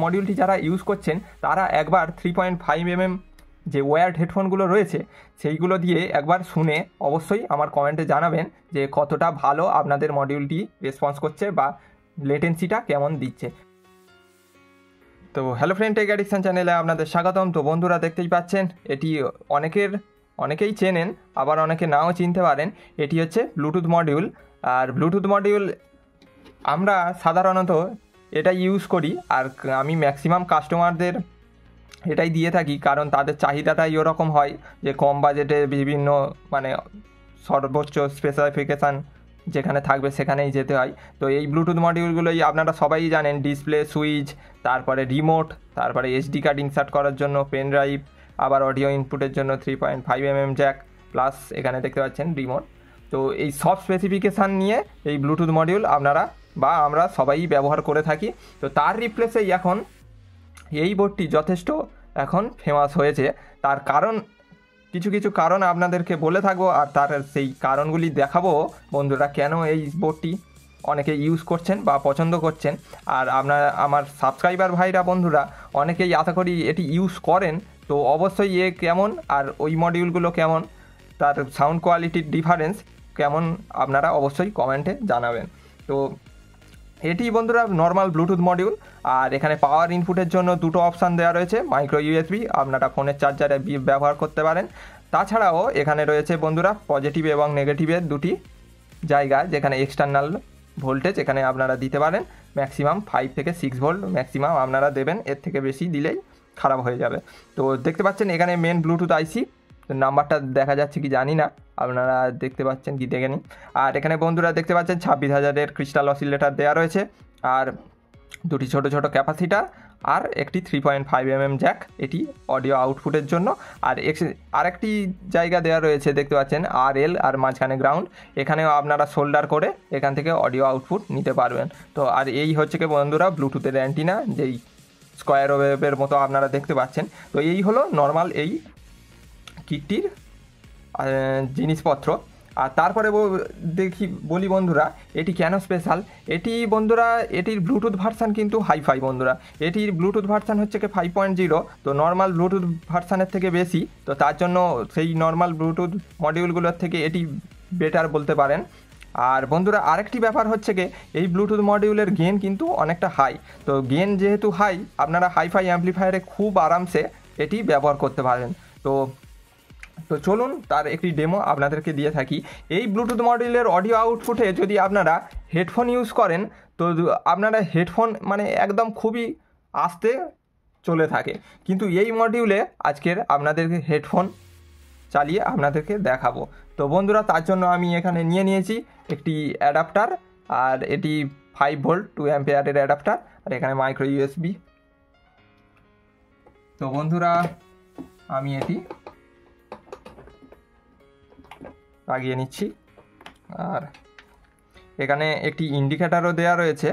মডিউলটি যারা ইউজ করছেন তারা একবার 3.5mm যে ওয়্যার্ড হেডফোনগুলো রয়েছে সেইগুলো দিয়ে একবার শুনে অবশ্যই আমার কমেন্টে জানাবেন যে কতটা ভালো আপনাদের মডিউলটি রেসপন্স করছে বা লেটেন্সিটা কেমন দিচ্ছে। তো হ্যালো ফ্রেন্ড, টেক অ্যাডিকশন চ্যানেলে আপনাদের স্বাগতম। তো বন্ধুরা দেখতেই পাচ্ছেন এটি অনেকেই চেনেন, আবার অনেকে নাও চিনতে পারেন। এটি হচ্ছে ব্লুটুথ মডিউল। আর ব্লুটুথ মডিউল আমরা সাধারণত এটা ইউজ করি, আর আমি ম্যাক্সিমাম কাস্টমারদের এটাই দিয়ে থাকি, কারণ তাদের চাহিদাটাই ওরকম হয় যে কম বাজেটে বিভিন্ন মানে সর্বোচ্চ স্পেসিফিকেশান যেখানে থাকবে সেখানেই যেতে হয়। তো এই ব্লুটুথ মডিউলগুলোই আপনারা সবাই জানেন, ডিসপ্লে, সুইচ, তারপরে রিমোট, তারপরে এসডি কার্ড ইনসার্ট করার জন্য পেন ড্রাইভ, আবার অডিও ইনপুটের জন্য 3.5mm জ্যাক, প্লাস এখানে দেখতে পাচ্ছেন রিমোট। তো এই সব স্পেসিফিকেশান নিয়ে এই ব্লুটুথ মডিউল আপনারা বা আমরা সবাই ব্যবহার করে থাকি। তো তার রিপ্লেসেই এখন এই বোর্ডটি যথেষ্ট এখন ফেমাস হয়েছে। তার কারণ কিছু কারণ আপনাদেরকে বলে থাকবো, আর তার সেই কারণগুলি দেখাবো বন্ধুরা কেন এই বোর্ডটি অনেকে ইউজ করছেন বা পছন্দ করছেন। আর আমার সাবস্ক্রাইবার ভাইরা বন্ধুরা অনেকেই আশা করি এটি ইউজ করেন। তো অবশ্যই এ কেমন আর ওই মডিউলগুলো কেমন, তার সাউন্ড কোয়ালিটির ডিফারেন্স কেমন আপনারা অবশ্যই কমেন্টে জানাবেন। তো এটি বন্ধুরা নর্মাল ব্লুটুথ মডিউল, আর এখানে পাওয়ার ইনপুটের জন্য দুটো অপশান দেওয়া রয়েছে, মাইক্রো ইউএসবি, আপনারা ফোনের চার্জারে ব্যবহার করতে পারেন। তাছাড়াও এখানে রয়েছে বন্ধুরা পজিটিভ এবং নেগেটিভের দুটি জায়গা, যেখানে এক্সটার্নাল ভোল্টেজ এখানে আপনারা দিতে পারেন। ম্যাক্সিমাম 5 থেকে 6 ভোল্ট ম্যাক্সিমাম আপনারা দেবেন, এর থেকে বেশি দিলেই খারাপ হয়ে যাবে। তো দেখতে পাচ্ছেন এখানে মেন ব্লুটুথ আইসি, নাম্বারটা দেখা যাচ্ছে কি জানি না, আপনারা দেখতে পাচ্ছেন কি দেখে নিন। আর এখানে বন্ধুরা দেখতে পাচ্ছেন 26,000-এর ক্রিস্টাল অসিলেটার দেওয়া রয়েছে, আর দুটি ছোট ক্যাপাসিটার, আর একটি 3.5mm জ্যাক, এটি অডিও আউটপুটের জন্য। আর আরেকটি জায়গা দেওয়া রয়েছে দেখতে পাচ্ছেন RL, আর মাঝখানে গ্রাউন্ড, এখানেও আপনারা সোল্ডার করে এখান থেকে অডিও আউটপুট নিতে পারবেন। তো আর এই হচ্ছে কি বন্ধুরা ব্লুটুথের অ্যান্টিনা, যেই স্কোয়ার ওয়েভের মতো আপনারা দেখতে পাচ্ছেন। তো এই হলো নর্মাল এই কিটটির জিনিসপত্র। আর তারপরে বলি বন্ধুরা এটি কেন স্পেশাল। এটি বন্ধুরা এটির ব্লুটুথ ভার্সান কিন্তু হাইফাই বন্ধুরা, এটির ব্লুটুথ ভার্সান হচ্ছে কি 5.0, তো নর্মাল ব্লুটুথ ভার্সানের থেকে বেশি। তো তার জন্য সেই নর্মাল ব্লুটুথ মডিউলগুলোর থেকে এটি বেটার বলতে পারেন। আর বন্ধুরা আরেকটি ব্যাপার হচ্ছে কি এই ব্লুটুথ মডিউলের গেন কিন্তু অনেকটা হাই। তো গেন যেহেতু হাই, আপনারা হাইফাই অ্যাম্পলিফায়ারে খুব আরামসে এটি ব্যবহার করতে পারেন। তো চলুন তার একটি ডেমো আপনাদেরকে দিয়ে থাকি। এই ব্লুটুথ মডিউলের অডিও আউটপুটে যদি আপনারা হেডফোন ইউজ করেন, তো আপনারা হেডফোন মানে একদম খুবই আস্তে চলে থাকে, কিন্তু এই মডিউলে আজকের আপনাদেরকে হেডফোন চালিয়ে আপনাদেরকে দেখাবো। তো বন্ধুরা তার জন্য আমি এখানে নিয়েছি একটি অ্যাডাপ্টার, আর এটি 5 ভোল্ট 2 অ্যাম্পিয়ারের অ্যাডাপ্টার, আর এখানে মাইক্রো ইউএসবি। তো বন্ধুরা আমি এটি লাগিয়ে নিচ্ছি, আর এখানে একটি ইন্ডিকেটারও দেওয়া রয়েছে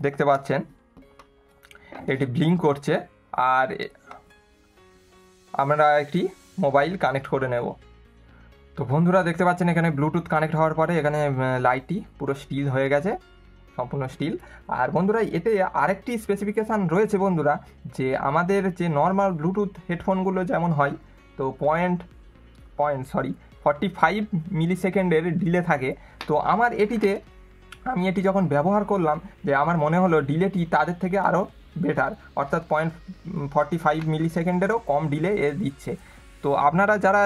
দেখতে পাচ্ছেন, এটি ব্লিঙ্ক করছে। আর আমরা একটি মোবাইল কানেক্ট করে নেব। তো বন্ধুরা দেখতে পাচ্ছেন এখানে ব্লুটুথ কানেক্ট হওয়ার পরে এখানে লাইটটি পুরো স্টিল হয়ে গেছে, সম্পূর্ণ স্টিল। আর বন্ধুরা এতে আরেকটি স্পেসিফিকেশান রয়েছে বন্ধুরা, যে আমাদের যে নর্মাল ব্লুটুথ হেডফোনগুলো যেমন হয়, তো 45 মিলিসেকেন্ডের ডিলে থাকে। তো আমার আমি এটি যখন ব্যবহার করলাম, যে আমার মনে হলো ডিলেটি তাদের থেকে আরও বেটার, অর্থাৎ 0.45 মিলিসেকেন্ডেরও কম ডিলে এ দিচ্ছে। তো আপনারা যারা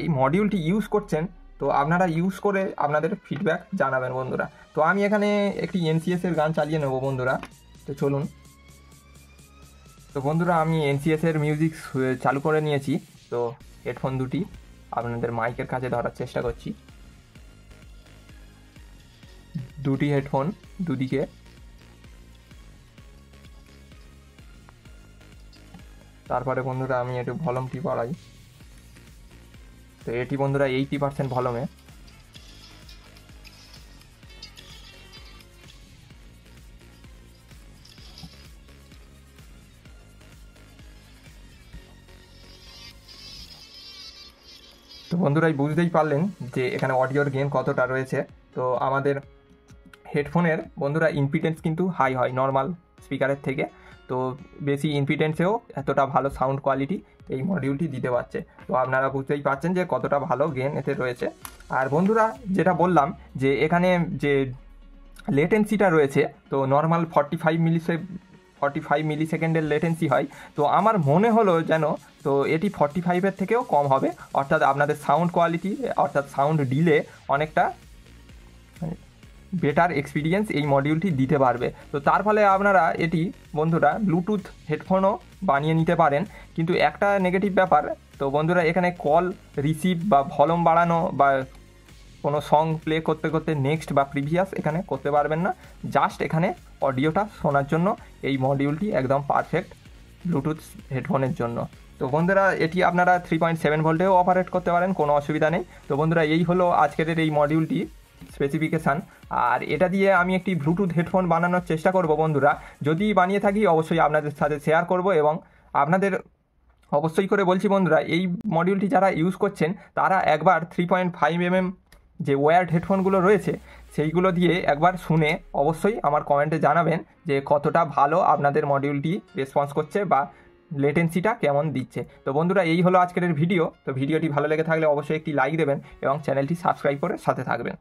এই মডিউলটি ইউজ করছেন, তো আপনারা ইউজ করে আপনাদের ফিডব্যাক জানাবেন বন্ধুরা। তো আমি এখানে একটি NCS-এর গান চালিয়ে নেব বন্ধুরা। তো চলুন। তো বন্ধুরা আমি NCS-এর মিউজিক চালু করে নিয়েছি। তো হেডফোন দুটি আপনাদের মাইকের কাছে ধরার চেষ্টা করছি, দুটি হেডফোন দুদিকে। তারপরে বন্ধুরা আমি একটু ভলিউমটি বাড়াই। তো এটি বন্ধুরা 80% ভলিউমে। তো বন্ধুরা বুঝতেই পারলেন যে এখানে অডিওর গেইন কতটা রয়েছে। তো আমাদের হেডফোনের বন্ধুরা ইম্পিডেন্স কিন্তু হাই হয় নর্মাল স্পিকারের থেকে। তো বেশি ইম্পিডেন্সেও এতটা ভালো সাউন্ড কোয়ালিটি এই মডিউলটি দিতে পারছে। তো আপনারা বুঝতেই পারছেন যে কতটা ভালো গেন এতে রয়েছে। আর বন্ধুরা যেটা বললাম যে এখানে যে লেটেন্সিটা রয়েছে, তো নর্মাল 45 মিলি সেকেন্ডের লেটেন্সি হয়, তো আমার মনে হলো যেন তো এটি 45-এর থেকেও কম হবে, অর্থাৎ আপনাদের সাউন্ড কোয়ালিটি অর্থাৎ সাউন্ড ডিলে অনেকটা বেটার এক্সপিরিয়েন্স এই মডিউলটি দিতে পারবে। তো তার ফলে আপনারা এটি বন্ধুরা ব্লুটুথ হেডফোনও বানিয়ে নিতে পারেন। কিন্তু একটা নেগেটিভ ব্যাপার, তো বন্ধুরা এখানে কল রিসিভ বা ভলিউম বাড়ানো বা কোনো সং প্লে করতে করতে নেক্সট বা প্রিভিয়াস এখানে করতে পারবেন না। জাস্ট এখানে অডিওটা শোনার জন্য এই মডিউলটি একদম পারফেক্ট ব্লুটুথ হেডফোনের জন্য। তো বন্ধুরা এটি আপনারা 3.7 ভোল্টেও অপারেট করতে পারেন, কোনো অসুবিধা নেই। তো বন্ধুরা এই হলো আজকের এই মডিউলটি স্পেসিফিকেশান। আর এটা দিয়ে আমি একটি ব্লুটুথ হেডফোন বানানোর চেষ্টা করব বন্ধুরা, যদি বানিয়ে থাকি অবশ্যই আপনাদের সাথে শেয়ার করব। এবং আপনাদের অবশ্যই করে বলছি বন্ধুরা, এই মডিউলটি যারা ইউজ করছেন তারা একবার 3.5 যে ওয়্যার্ড হেডফোনগুলো রয়েছে সেইগুলো দিয়ে একবার শুনে অবশ্যই আমার কমেন্টে জানাবেন যে কতটা ভালো আপনাদের মডিউলটি রেসপন্স করছে বা লেটেন্সিটা কেমন দিচ্ছে। তো বন্ধুরা এই হলো আজকের ভিডিও। তো ভিডিওটি ভালো লেগে থাকলে অবশ্যই একটি লাইক দেবেন এবং চ্যানেলটি সাবস্ক্রাইব করে সাথে থাকবেন।